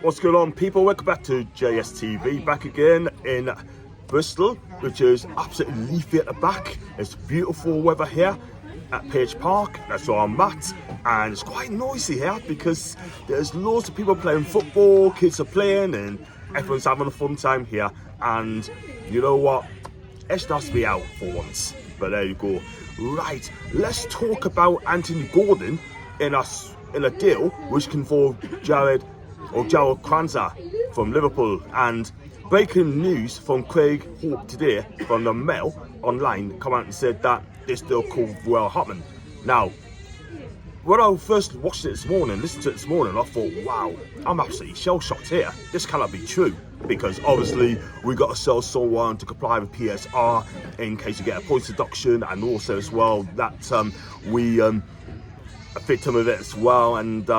What's going on, people? Welcome back to JSTV, back again in Bristol, which is absolutely leafy at the back. It's beautiful weather here at Page Park. That's where I'm at, and it's quite noisy here because there's loads of people playing football, kids are playing, and everyone's having a fun time here. And you know what? It's nice to be out for once. But there you go. Right, let's talk about Anthony Gordon in a deal which can involve Jarrod Kwanzaa from Liverpool. And breaking news from Craig Hope today from the Mail online come out and said that this deal could well happen. Now, when I first watched it this morning, listened to it this morning, I thought, wow, I'm absolutely shell-shocked here. This cannot be true, because obviously we got to sell someone to comply with PSR in case you get a points deduction, and also as well that we fit him with it as well. And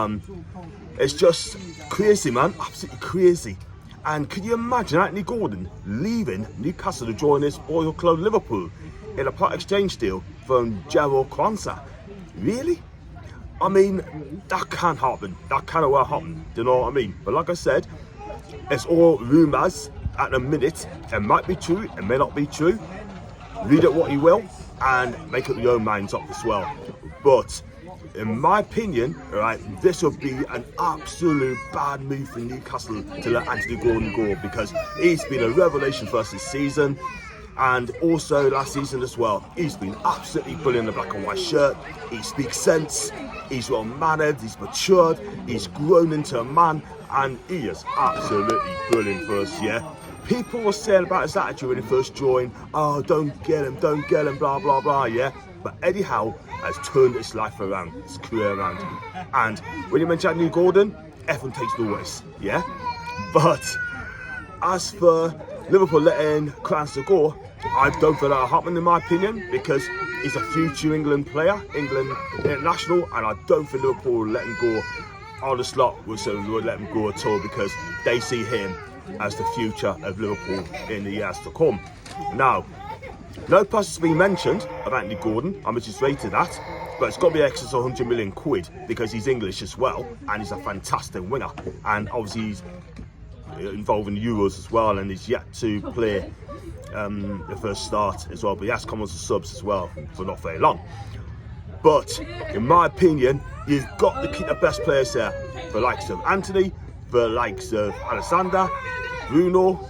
it's just crazy, man, absolutely crazy. And can you imagine Anthony Gordon leaving Newcastle to join his royal club Liverpool in a part exchange deal from Jarrod Kwanzaa? Really? I mean, that can't happen. That cannot well happen. Do you know what I mean? But like I said, it's all rumours at the minute. It might be true, it may not be true. Read it what you will and make up your own minds up as well. But in my opinion, right, this would be an absolute bad move for Newcastle to let Anthony Gordon go, because he's been a revelation for us this season. And also last season as well. He's been absolutely brilliant in the black and white shirt. He speaks sense, he's well mannered, he's matured, he's grown into a man, and he is absolutely brilliant for us, yeah. People were saying about his attitude when he first joined, oh, don't get him, blah, blah, blah, yeah. But Eddie Howe has turned his life around, his career around. And when you mention Anthony Gordon, everyone takes notice, yeah. But as for Liverpool letting Kwanzaa go, I don't think that'll happen in my opinion, because he's a future England player, England international, and I don't think Liverpool will let him go on the slot, so we would let him go at all, because they see him as the future of Liverpool in the years to come. Now, no price has been mentioned of Anthony Gordon, how much he's rated at, but it's got to be excess of 100 million quid, because he's English as well, and he's a fantastic winger, and obviously he's involved in Euros as well, and he's yet to play the first start as well, but he has come as a subs as well for not very long. But in my opinion, you've got to keep the best players here, for the likes of Anthony, for the likes of Alexander, Bruno.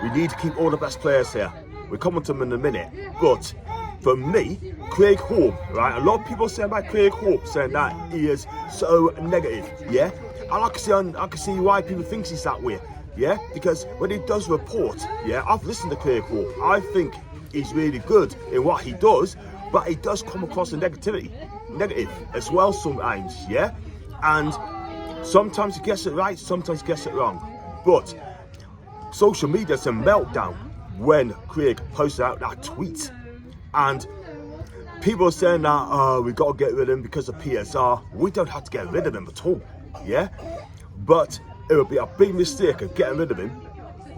We need to keep all the best players here. We'll come on to them in a minute. But for me, Craig Hope, right, a lot of people say about Craig Hope, saying that he is so negative, yeah, and I can see why people think he's that way. Yeah, because when he does report, yeah, I've listened to Craig Hope. I think he's really good in what he does, but he does come across as negative as well sometimes, yeah? And sometimes he gets it right, sometimes he gets it wrong. But social media's a meltdown when Craig posted out that tweet. And people are saying that, oh, we've got to get rid of him because of PSR. We don't have to get rid of him at all, yeah? But it would be a big mistake of getting rid of him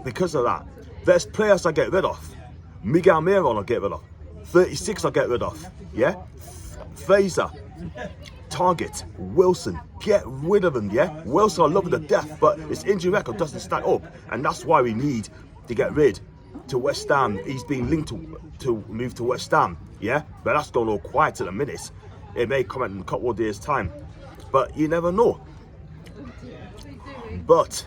because of that. There's players I get rid of. Miguel Miron I'll get rid of. 36 I'll get rid of. Yeah? Fraser, Target, Wilson, get rid of them, yeah? Wilson I love him to death, but his injury record doesn't stack up, and that's why we need to get rid to West Ham. He's been linked to move to West Ham, yeah? But that's gone all quiet at the minute. It may come out in a couple of days' time, but you never know. But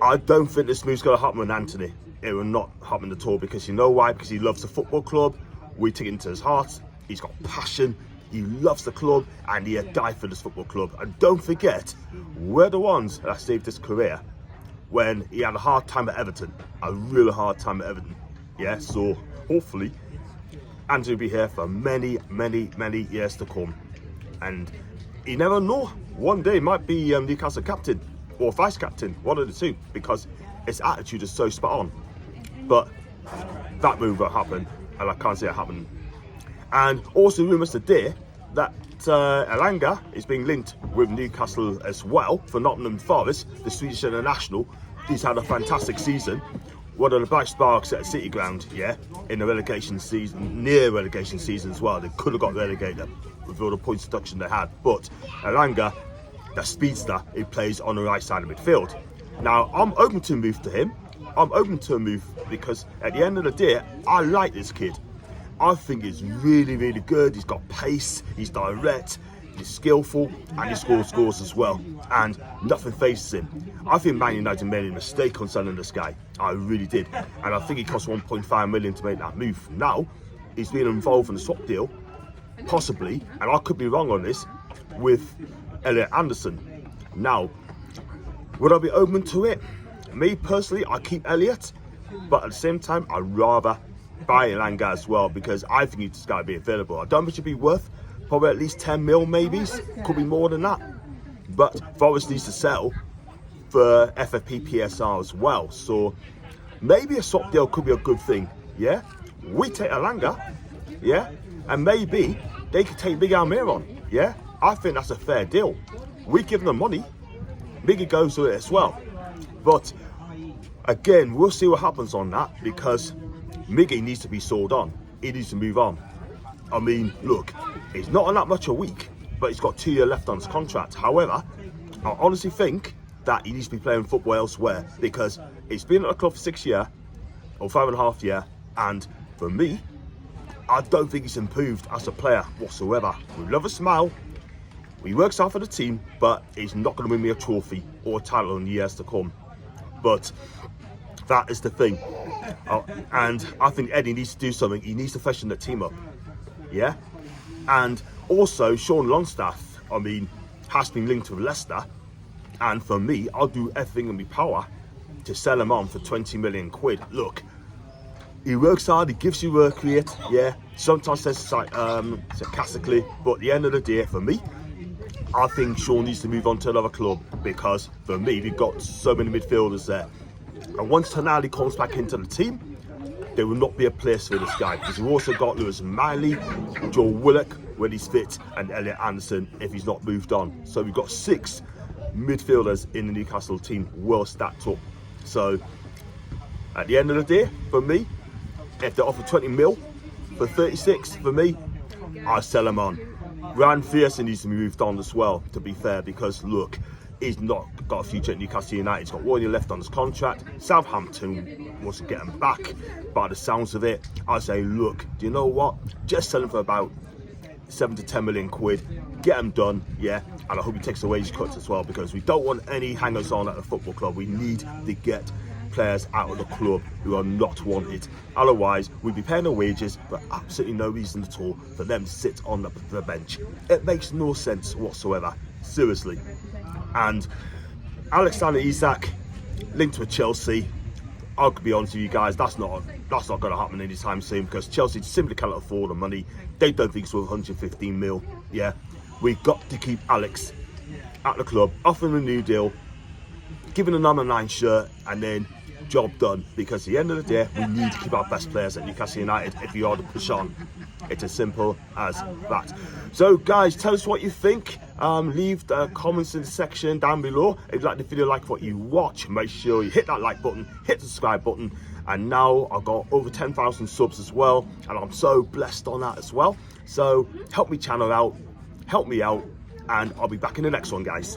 I don't think this move's going to happen with Anthony. It will not happen at all, because you know why? Because he loves the football club. We take it into his heart. He's got passion. He loves the club, and he'll die for this football club. And don't forget, we're the ones that saved his career when he had a hard time at Everton. A really hard time at Everton. Yeah, so hopefully Anthony will be here for many, many, many years to come. And you never know. One day might be Newcastle captain or vice captain, one of the two, because his attitude is so spot on. But that move won't happen, and I can't see it happening. And also rumours today that Elanga is being linked with Newcastle as well for Nottingham Forest, the Swedish international. He's had a fantastic season. One of the best sparks at City Ground, yeah, in the relegation season, near relegation season as well. They could have got relegated with all the points deduction they had. But Elanga the speedster who plays on the right side of midfield. Now, I'm open to a move to him. I'm open to a move because at the end of the day, I like this kid. I think he's really, really good. He's got pace, he's direct, he's skillful, and he scores goals as well. And nothing faces him. I think Man United made a mistake on selling this guy. I really did. And I think it cost 1.5 million to make that move. Now, he's been involved in a swap deal, possibly, and I could be wrong on this, with Elliot Anderson. Now, would I be open to it? Me personally, I keep Elliot, but at the same time, I'd rather buy Elanga as well because I think he's got to be available. I don't think it should be worth probably at least 10 mil, maybe. Could be more than that. But Forest needs to sell for FFP PSR as well. So maybe a swap deal could be a good thing. Yeah, we take Elanga. Yeah, and maybe they could take Big Almiron. Yeah, I think that's a fair deal. We give them money. Miggy goes to it as well. But again, we'll see what happens on that because Miggy needs to be sold on. He needs to move on. I mean, look, he's not on that much a week, but he's got 2 years left on his contract. However, I honestly think that he needs to be playing football elsewhere because he's been at the club for 6 years or 5.5 years, and for me, I don't think he's improved as a player whatsoever. We love a smile. He works hard for the team, but he's not going to win me a trophy or a title in the years to come. But that is the thing. And I think Eddie needs to do something. He needs to freshen the team up. Yeah? And also, Sean Longstaff, I mean, has been linked with Leicester. And for me, I'll do everything in my power to sell him on for 20 million quid. Look, he works hard, he gives you work rate, yeah. Sometimes sarcastically, but at the end of the day, for me, I think Sean needs to move on to another club because for me, we've got so many midfielders there. And once Tonali comes back into the team, there will not be a place for this guy because we've also got Lewis Miley, Joe Willock when he's fit, and Elliot Anderson if he's not moved on. So we've got 6 midfielders in the Newcastle team well stacked up. So at the end of the day, for me, if they offer 20 mil for 36, for me, I'll sell him on. Ryan Pearson needs to be moved on as well, to be fair, because look, he's not got a future at Newcastle United. He's got 1 year left on his contract. Southampton wants to get him back. By the sounds of it, I say, look, do you know what? Just sell him for about 7 to 10 million quid. Get him done, yeah. And I hope he takes the wage cuts as well because we don't want any hangers on at the football club. We need to get players out of the club who are not wanted. Otherwise, we'd be paying their wages for absolutely no reason at all for them to sit on the bench. It makes no sense whatsoever. Seriously. And Alexander Isak linked with Chelsea. I'll be honest with you guys, that's not going to happen anytime soon because Chelsea simply cannot afford the money. They don't think it's worth 115 mil. Yeah, we've got to keep Alex at the club, offer him a new deal, give him a number 9 shirt, and then job done. Because at the end of the day, we need to keep our best players at Newcastle United if we are to push on. It's as simple as that. So guys, tell us what you think. Leave the comments in the section down below. If you like the video, like what you watch, make sure you hit that like button, hit the subscribe button. And now I've got over 10,000 subs as well, and I'm so blessed on that as well. So help me channel out, help me out, and I'll be back in the next one, guys.